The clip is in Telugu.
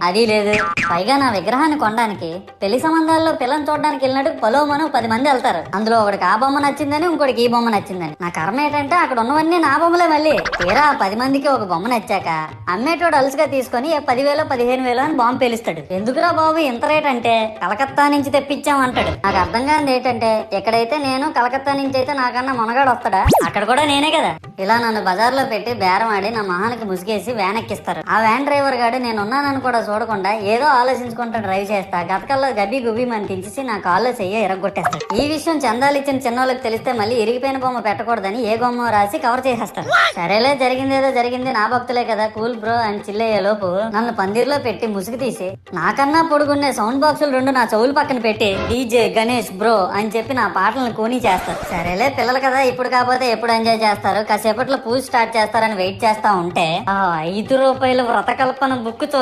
అది లేదు. పైగా నా విగ్రహాన్ని కొనడానికి పెళ్లి సంబంధాల్లో పిల్లని చూడడానికి వెళ్ళినట్టు పొలవమను 10 మంది వెళ్తారు. అందులో ఒకడికి ఆ బొమ్మ నచ్చిందని, ఇంకోటికి ఈ బొమ్మ నచ్చిందని. నా కర్మ ఏంటంటే అక్కడ ఉన్నవన్నీ నా బొమ్మలే. మళ్ళీ తీరా 10 మందికి ఒక బొమ్మ నచ్చాక అమ్మేటోడు అలుసుగా తీసుకొని 10,000 15,000 అని బాంబు పేలుస్తాడు. ఎందుకురా బాబు ఇంత రేట్ అంటే కలకత్తా నుంచి తెప్పించాం అంటాడు. నాకు అర్థం కానిది ఏంటంటే ఎక్కడైతే నేను కలకత్తా నుంచి అయితే నాకన్నా మొనగాడు వస్తాడా, అక్కడ కూడా నేనే కదా. ఇలా నన్ను బజార్లో పెట్టి బేరం ఆడి నా మొహానికి ముసుగేసి వ్యాన్ ఎక్కిస్తారు. ఆ వ్యాన్ డ్రైవర్ గాడు నేనున్నానని కూడా చూడకుండా ఏదో ఆలోచించుకుంటూ డ్రైవ్ చేస్తా గతకల్లో గబ్బి గుబ్బి అని తెంచేసి నా కాల్లో చెయ్యి ఎరగొట్టేస్తాడు. ఈ విషయం చందాలు ఇచ్చిన చిన్నోళ్ళకి తెలిస్తే మళ్ళీ ఇరిగిపోయిన బొమ్మ పెట్టకూడదని ఏ బొమ్మ రాసి కవర్ చేసేస్తాడు. సరేలే జరిగిందేదో జరిగింది, నా భక్తులే కదా, కూల్ బ్రో అని చిల్లయ్యే లోపు నన్ను పందిర్లో పెట్టి ముసుగు తీసి నాకన్నా పొడుగున్నే సౌండ్ బాక్సులు 2 నా చెవులు పక్కన పెట్టి డీజే గణేష్ బ్రో అని చెప్పి నా పాటలను కూనీ చేస్తారు. సరేలే పిల్లలు కదా, ఇప్పుడు కాకపోతే ఎప్పుడు ఎంజాయ్ చేస్తారు, కాసేపట్లో పూజ స్టార్ట్ చేస్తారని వెయిట్ చేస్తా ఉంటే 5 రూపాయల వ్రతకల్పన బుక్ చూస్తా